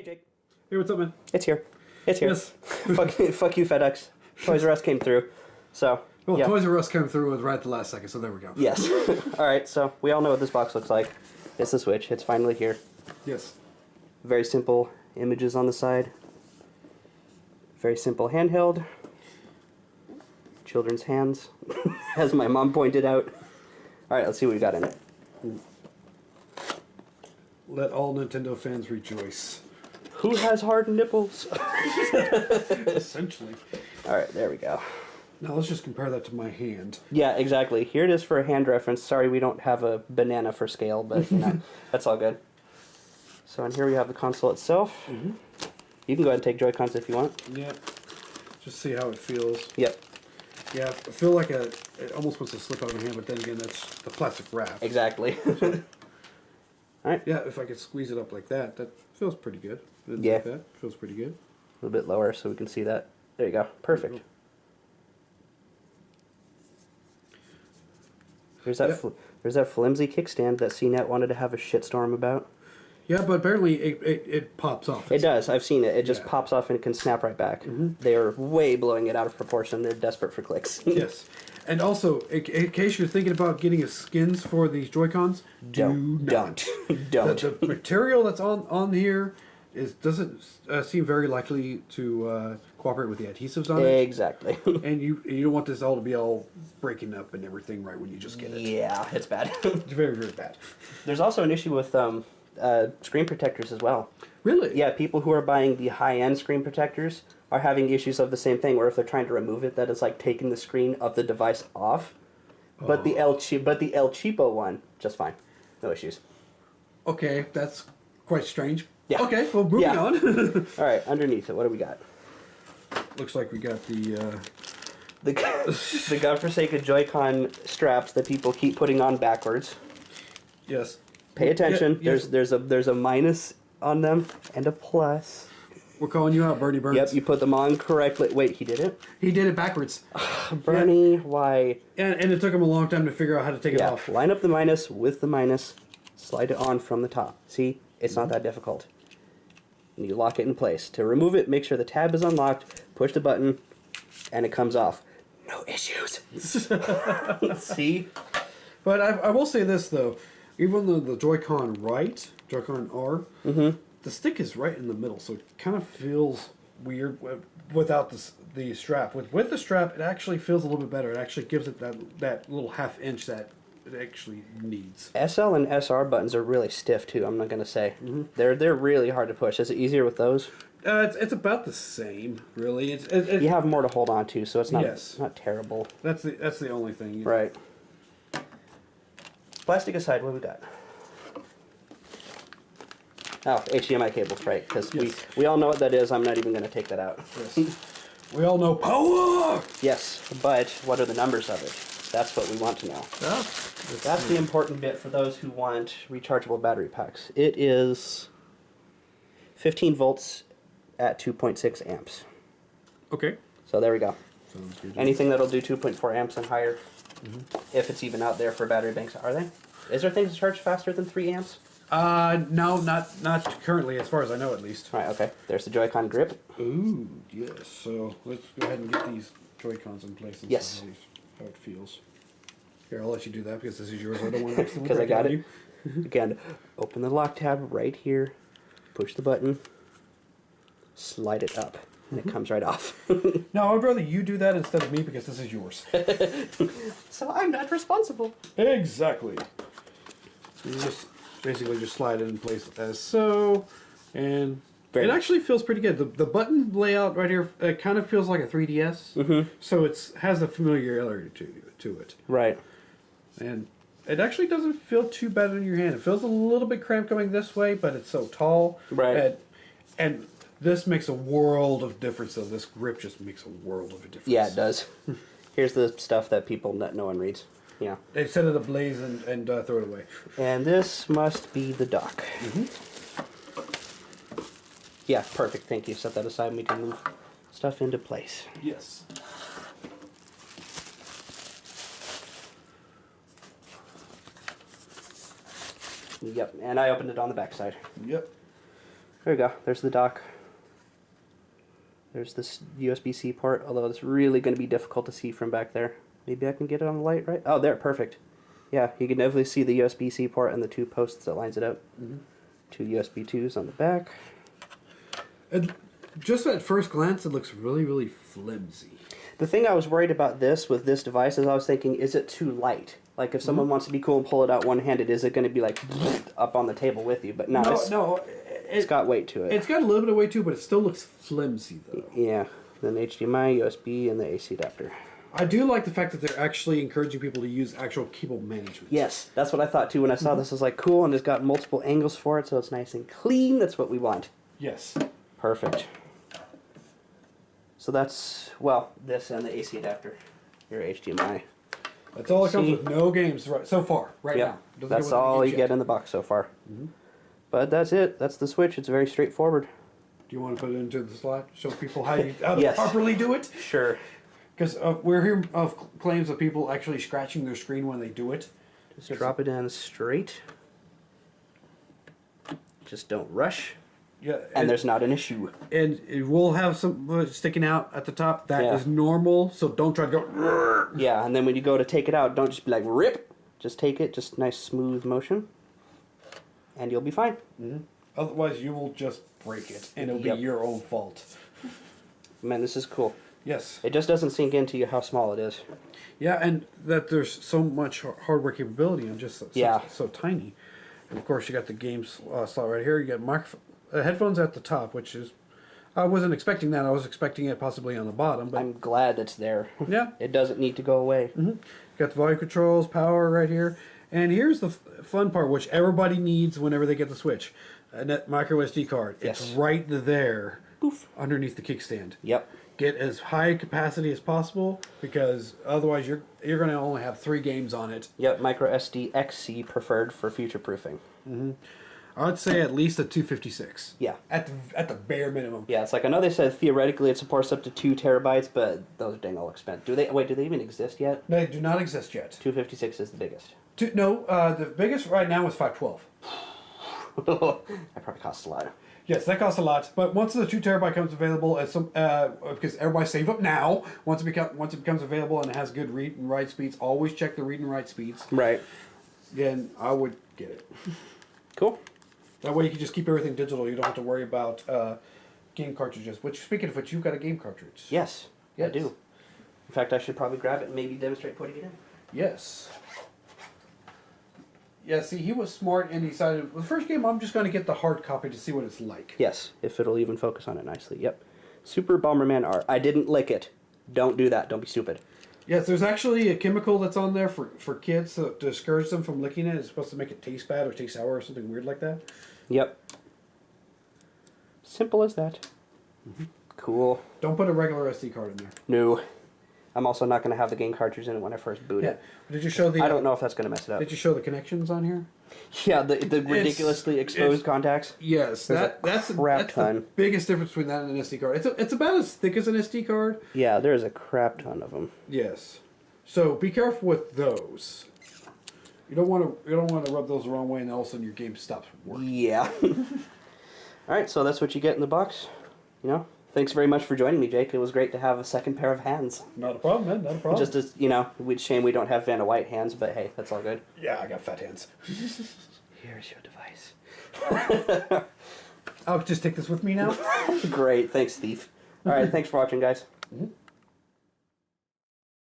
Jake. Hey, what's up, man? It's here. It's here. Yes. fuck you, FedEx. Toys R Us came through. So, Well, yeah. Toys R Us came through right at the last second, so there we go. Yes. Alright, so we all know what this box looks like. It's the Switch. It's finally here. Yes. Very simple images on the side. Very simple handheld. Children's hands, as my mom pointed out. Alright, let's see what we got in it. Let all Nintendo fans rejoice. Who has hard nipples? Essentially. Alright, there we go. Now let's just compare that to my hand. Yeah, exactly. Here it is for a hand reference. Sorry we don't have a banana for scale, but you know, that's all good. So, and here we have the console itself. Mm-hmm. You can go ahead and take Joy-Cons if you want. Yeah. Just see how it feels. Yep. Yeah, I feel like it almost wants to slip out of my hand, but then again, that's the plastic wrap. Exactly. Alright. Yeah, if I could squeeze it up like that, that feels pretty good. Yeah. Like that feels pretty good. A little bit lower so we can see that. There you go. Perfect. There's that flimsy kickstand that CNET wanted to have a shitstorm about. Yeah, but apparently it pops off. It does. I've seen it. It just Yeah. pops off and can snap right back. Mm-hmm. They are way blowing it out of proportion. They're desperate for clicks. Yes. And also, in case you're thinking about getting a skins for these Joy-Cons, Don't. don't. Don't. The material that's on here doesn't seem very likely to cooperate with the adhesives on it. Exactly. And you don't want this all to be all breaking up and everything right when you just get it. Yeah, it's bad. It's very, very bad. There's also an issue with screen protectors as well. Really? Yeah, people who are buying the high-end screen protectors are having issues of the same thing, where if they're trying to remove it, that is like taking the screen of the device off. But the El Cheapo one, just fine. No issues. Okay, that's quite strange. Yeah. Okay, well, moving on. All right, underneath it, what do we got? Looks like we got the... The godforsaken Joy-Con straps that people keep putting on backwards. Yes. Pay attention. Yeah, yes. There's a minus on them and a plus. We're calling you out, Bernie Burns. Yep, you put them on correctly. Wait, he did it? He did it backwards. Bernie, why? And it took him a long time to figure out how to take it off. Line up the minus with the minus. Slide it on from the top. See? It's not that difficult. And you lock it in place. To remove it, make sure the tab is unlocked, push the button, and it comes off. No issues. See? But I will say this, though. Even though the Joy-Con Joy-Con R, the stick is right in the middle, so it kind of feels weird without the strap. With the strap, it actually feels a little bit better. It actually gives it that little half inch that it actually needs. SL and SR buttons are really stiff, too, I'm not going to say. They're really hard to push. Is it easier with those? It's about the same, really. You have more to hold on to, so it's not, Yes. not terrible. That's the only thing. Right. Plastic aside, what do we got? Oh, HDMI cables, right, because Yes. we all know what that is. I'm not even going to take that out. Yes. We all know power! Yes, but what are the numbers of it? That's what we want to know. That's the important bit for those who want rechargeable battery packs. It is 15 volts at 2.6 amps. Okay. So there we go. Sounds good. Anything that'll do 2.4 amps and higher, if it's even out there for battery banks, are they? Is there things that charge faster than 3 amps? No, not currently, as far as I know, at least. Right, okay. There's the Joy-Con grip. Ooh, yes. So let's go ahead and get these Joy-Cons in place and Yes. see how it feels. Here, I'll let you do that because this is yours. I don't want to accidentally Because I break got on it. you. Again, open the lock tab right here, push the button, slide it up, and it comes right off. No, I would rather you do that instead of me because this is yours. So I'm not responsible. Exactly. You just basically just slide it in place as so, and Very it nice. actually feels pretty good. The button layout right here, it kind of feels like a 3DS, so it has a familiarity to it. Right. And it actually doesn't feel too bad in your hand. It feels a little bit cramped coming this way, but it's so tall. Right. And this makes a world of difference, though. This grip just makes a world of a difference. Yeah, it does. Here's the stuff that no one reads. Yeah. They set it ablaze and throw it away. And this must be the dock. Yeah, perfect. Thank you. Set that aside and we can move stuff into place. Yes. Yep, and I opened it on the back side. Yep. There we go. There's the dock. There's this USB-C port, although it's really going to be difficult to see from back there. Maybe I can get it on the light, right? Oh, there, perfect. Yeah, you can definitely see the USB-C port and the two posts that lines it up. Mm-hmm. Two USB 2s on the back. And just at first glance, it looks really, really flimsy. The thing I was worried about with this device is I was thinking, is it too light? Like if someone wants to be cool and pull it out one-handed, is it going to be like up on the table with you? But no, it's got weight to it. It's got a little bit of weight to it, but it still looks flimsy though. Yeah, then HDMI, USB, and the AC adapter. I do like the fact that they're actually encouraging people to use actual cable management. Yes, that's what I thought too when I saw this. I was like, cool, and it's got multiple angles for it, so it's nice and clean. That's what we want. Yes. Perfect. So that's, well, this and the AC adapter. Your HDMI. That's all it comes with. No games so far, right now. That's all you get in the box so far. Mm-hmm. But that's it. That's the Switch. It's very straightforward. Do you want to put it into the slot? Show people how to properly do it? Sure. Because we're hearing of claims of people actually scratching their screen when they do it. Just drop it in straight. Just don't rush. Yeah, and there's not an issue. And it will have some sticking out at the top. That is normal, so don't try to go... Yeah, and then when you go to take it out, don't just be like, rip. Just take it, just nice smooth motion. And you'll be fine. Mm-hmm. Otherwise, you will just break it, and it'll be your own fault. Man, this is cool. Yes. It just doesn't sink into you how small it is. Yeah, and that there's so much hardware capability and just so tiny. And of course, you got the game slot right here. You got headphones at the top, which is... I wasn't expecting that. I was expecting it possibly on the bottom. But I'm glad it's there. Yeah. It doesn't need to go away. Mm-hmm. Got the volume controls, power right here. And here's the fun part, which everybody needs whenever they get the Switch. A micro SD card. Yes. It's right there underneath the kickstand. Yep. Get as high capacity as possible, because otherwise you're going to only have 3 games on it. Yep, micro SD XC preferred for future proofing. Mm-hmm. I'd say at least a 256. Yeah. At the bare minimum. Yeah, it's like, I know they said theoretically it supports up to 2 terabytes, but those are dang all expensive. Do they even exist yet? They do not exist yet. 256 is the biggest. The biggest right now is 512. That probably costs a lot. Yes, that costs a lot. But once the 2 terabyte comes available, because everybody save up now. Once it becomes available and it has good read and write speeds, always check the read and write speeds. Right. Then I would get it. Cool. That way you can just keep everything digital. You don't have to worry about game cartridges. Which, speaking of which, you've got a game cartridge. Yes, I do. In fact, I should probably grab it and maybe demonstrate putting it in. Yes. Yeah, see, he was smart and he decided, the first game, I'm just going to get the hard copy to see what it's like. Yes, if it'll even focus on it nicely. Yep. Super Bomberman R. I didn't lick it. Don't do that. Don't be stupid. Yes, there's actually a chemical that's on there for kids to discourage them from licking it. It's supposed to make it taste bad or taste sour or something weird like that. Yep. Simple as that. Mm-hmm. Cool. Don't put a regular SD card in there. No. I'm also not going to have the game cartridge in it when I first boot it. Did you show the... I don't know if that's going to mess it up. Did you show the connections on here? Yeah, the ridiculously exposed contacts. Yes, that's the biggest difference between that and an SD card. It's about as thick as an SD card. Yeah, there's a crap ton of them. Yes, so be careful with those. You don't want to rub those the wrong way, and all of a sudden your game stops working. Yeah. All right, so that's what you get in the box. You know. Thanks very much for joining me, Jake. It was great to have a second pair of hands. Not a problem, man. Not a problem. Just as, shame we don't have Vanna White hands, but hey, that's all good. Yeah, I got fat hands. Here's your device. I'll just take this with me now. Great. Thanks, Steve. All right, thanks for watching, guys. Mm-hmm.